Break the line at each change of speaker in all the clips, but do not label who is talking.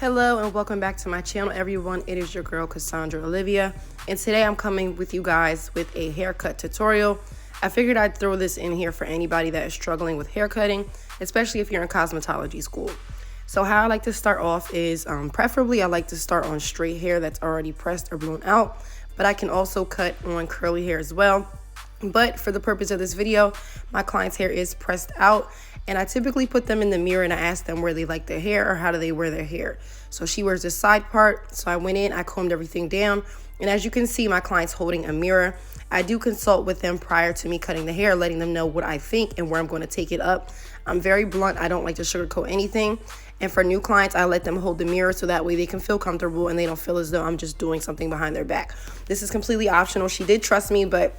Hello and welcome back to my channel, everyone. It is your girl Cassandra Olivia, and today I'm coming with you guys with a haircut tutorial. I figured I'd throw this in here for anybody that is struggling with haircutting, especially if you're in cosmetology school. So how I like to start off is preferably I like to start on straight hair that's already pressed or blown out, but I can also cut on curly hair as well. But for the purpose of this video, my client's hair is pressed out, and I typically put them in the mirror and I ask them where they like their hair or how do they wear their hair. So she wears the side part, so I went in, I combed everything down, and as you can see, my client's holding a mirror. I do consult with them prior to me cutting the hair, letting them know what I think and where I'm going to take it up. I'm very blunt. I don't like to sugarcoat anything. And for new clients, I let them hold the mirror so that way they can feel comfortable and they don't feel as though I'm just doing something behind their back. This is completely optional. She did trust me, but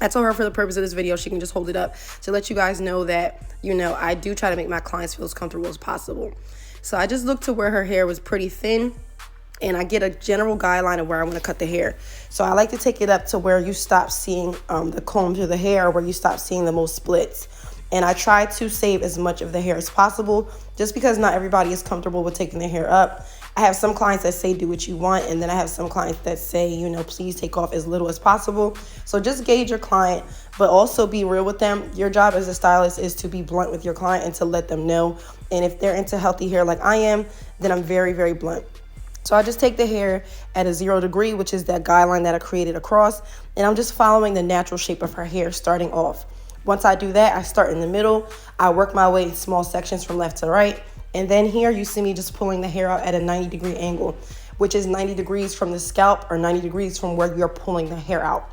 I told her for the purpose of this video, she can just hold it up to let you guys know that, I do try to make my clients feel as comfortable as possible. So I just looked to where her hair was pretty thin, and I get a general guideline of where I want to cut the hair. So I like to take it up to where you stop seeing the comb to the hair, or where you stop seeing the most splits. And I try to save as much of the hair as possible, just because not everybody is comfortable with taking their hair up. I have some clients that say do what you want, and then I have some clients that say, please take off as little as possible. So just gauge your client, but also be real with them. Your job as a stylist is to be blunt with your client and to let them know. And if they're into healthy hair like I am, then I'm very, very blunt. So I just take the hair at a 0 degree, which is that guideline that I created across, and I'm just following the natural shape of her hair starting off. Once I do that, I start in the middle. I work my way in small sections from left to right. And then here you see me just pulling the hair out at a 90-degree angle, which is 90 degrees from the scalp or 90 degrees from where you're pulling the hair out.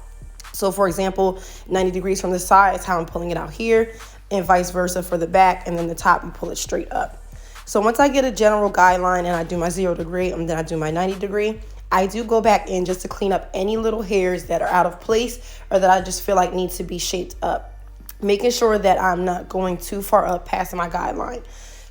So for example, 90 degrees from the side is how I'm pulling it out here, and vice versa for the back, and then the top, you pull it straight up. So once I get a general guideline and I do my 0 degree and then I do my 90 degree, I do go back in just to clean up any little hairs that are out of place or that I just feel like need to be shaped up, making sure that I'm not going too far up past my guideline.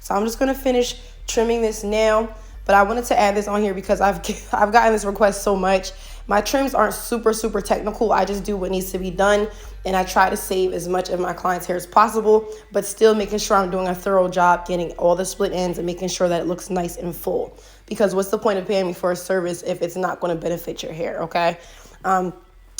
So I'm just going to finish trimming this now, but I wanted to add this on here because I've gotten this request so much. My trims aren't super technical. I just do what needs to be done, and I try to save as much of my client's hair as possible, but still making sure I'm doing a thorough job getting all the split ends and making sure that it looks nice and full. Because what's the point of paying me for a service if it's not going to benefit your hair, okay?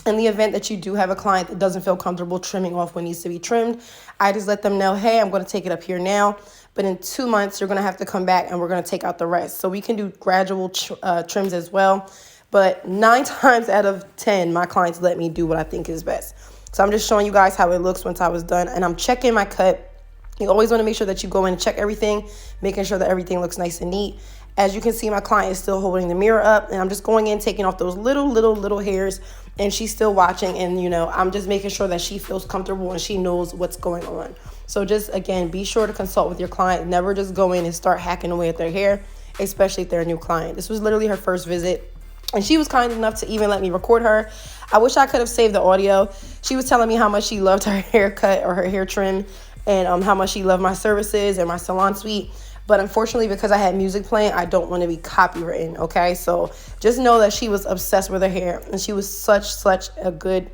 In the event that you do have a client that doesn't feel comfortable trimming off what needs to be trimmed, I just let them know, hey, I'm going to take it up here now, but in 2 months, you're going to have to come back and we're going to take out the rest. So we can do gradual trims as well, but 9 times out of 10, my clients let me do what I think is best. So I'm just showing you guys how it looks once I was done, and I'm checking my cut. You always want to make sure that you go in and check everything, making sure that everything looks nice and neat. As you can see, my client is still holding the mirror up, and I'm just going in, taking off those little hairs, and she's still watching, and I'm just making sure that she feels comfortable and she knows what's going on. So just, again, be sure to consult with your client. Never just go in and start hacking away at their hair, especially if they're a new client. This was literally her first visit, and she was kind enough to even let me record her. I wish I could have saved the audio. She was telling me how much she loved her haircut or her hair trim, and how much she loved my services and my salon suite. But unfortunately, because I had music playing, I don't want to be copywritten, okay? So just know that she was obsessed with her hair, and she was such a good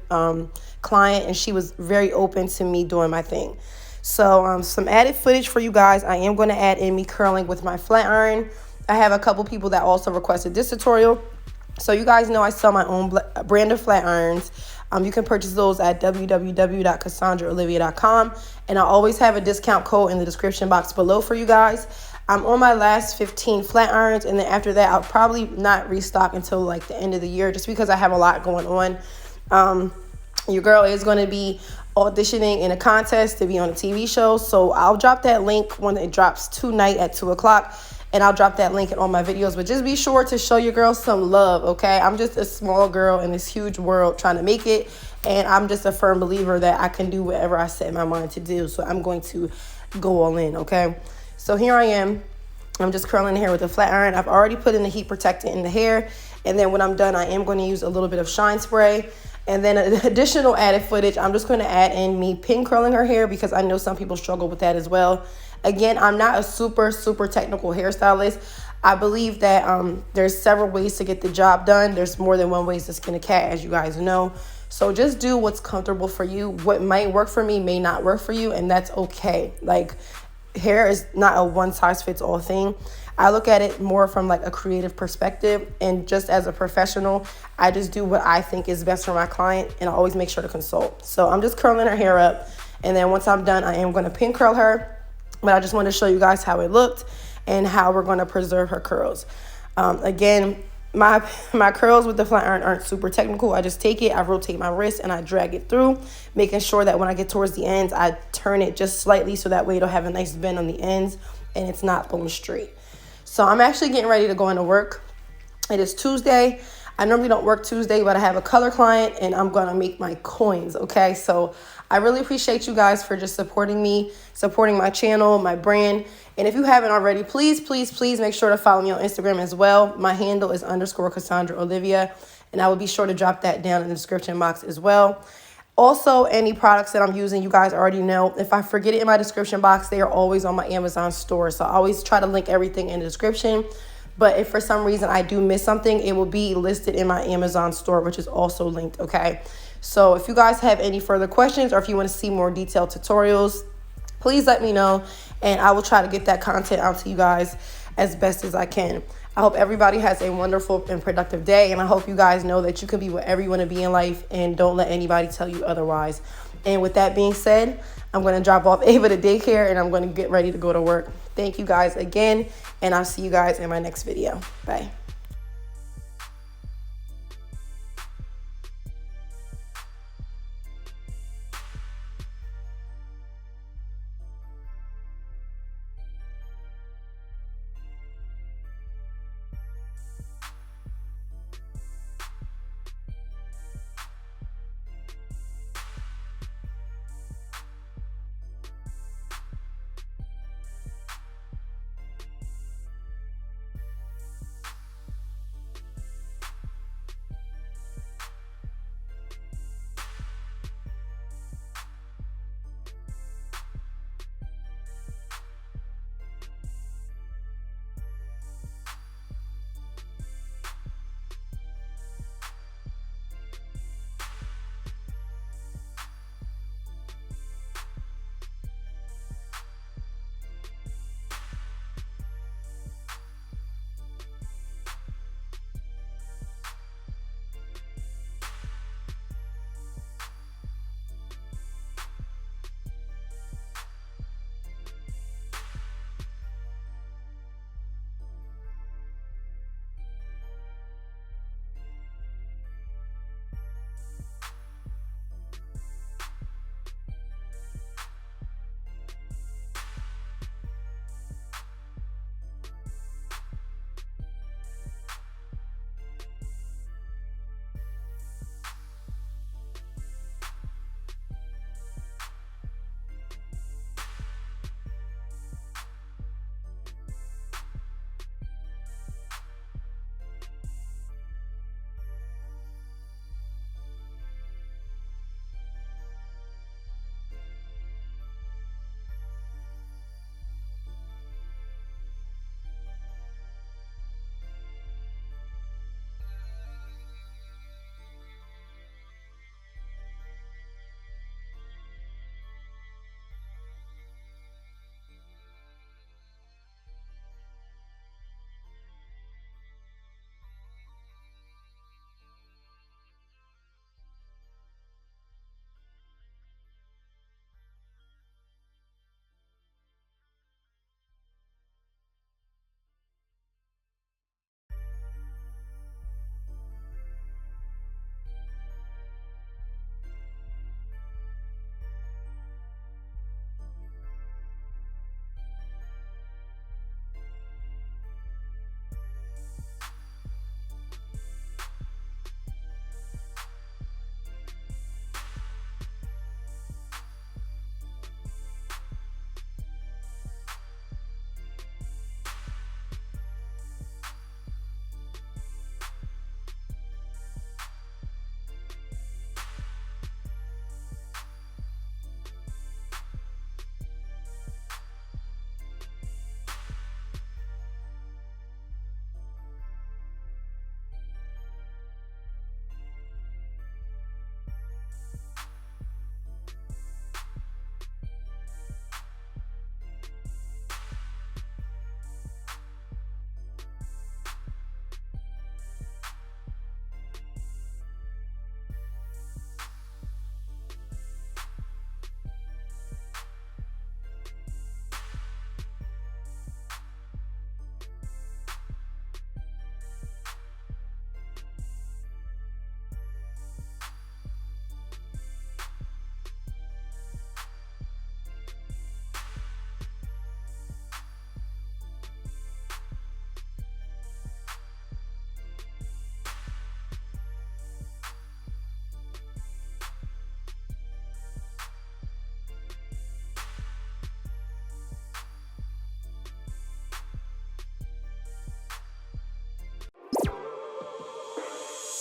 client, and she was very open to me doing my thing. So some added footage for you guys. I am going to add in me curling with my flat iron. I have a couple people that also requested this tutorial. So you guys know I sell my own brand of flat irons. You can purchase those at www.cassandraolivia.com, and I always have a discount code in the description box below for you guys. I'm on my last 15 flat irons, and then after that, I'll probably not restock until like the end of the year, just because I have a lot going on. Your girl is going to be auditioning in a contest to be on a TV show, so I'll drop that link when it drops tonight at 2 o'clock. And I'll drop that link in all my videos. But just be sure to show your girl some love, okay? I'm just a small girl in this huge world trying to make it. And I'm just a firm believer that I can do whatever I set my mind to do. So I'm going to go all in, okay? So here I am. I'm just curling the hair with a flat iron. I've already put in the heat protectant in the hair. And then when I'm done, I am going to use a little bit of shine spray. And then additional added footage, I'm just going to add in me pin curling her hair, because I know some people struggle with that as well. Again, I'm not a super technical hairstylist. I believe that there's several ways to get the job done. There's more than one way to skin a cat, as you guys know. So just do what's comfortable for you. What might work for me may not work for you, and that's okay. Like, hair is not a one-size-fits-all thing. I look at it more from like a creative perspective, and just as a professional, I just do what I think is best for my client, and I always make sure to consult. So I'm just curling her hair up, and then once I'm done, I am going to pin curl her, but I just want to show you guys how it looked and how we're going to preserve her curls. Again, my curls with the flat iron aren't super technical. I just take it, I rotate my wrist, and I drag it through, making sure that when I get towards the ends, I turn it just slightly so that way it'll have a nice bend on the ends and it's not bone straight. So I'm actually getting ready to go into work. It is Tuesday. I normally don't work Tuesday, but I have a color client and I'm going to make my coins, okay? So I really appreciate you guys for just supporting me, supporting my channel, my brand. And if you haven't already, please, please, please make sure to follow me on Instagram as well. My handle is _Cassandra Olivia, and I will be sure to drop that down in the description box as well. Also, any products that I'm using, you guys already know. If I forget it in my description box, they are always on my Amazon store. So I always try to link everything in the description. But if for some reason I do miss something, it will be listed in my Amazon store, which is also linked, okay? So if you guys have any further questions or if you want to see more detailed tutorials, please let me know, and I will try to get that content out to you guys as best as I can. I hope everybody has a wonderful and productive day, and I hope you guys know that you can be whatever you want to be in life, and don't let anybody tell you otherwise. And with that being said, I'm going to drop off Ava to daycare, and I'm going to get ready to go to work. Thank you guys again, and I'll see you guys in my next video. Bye.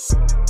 Peace.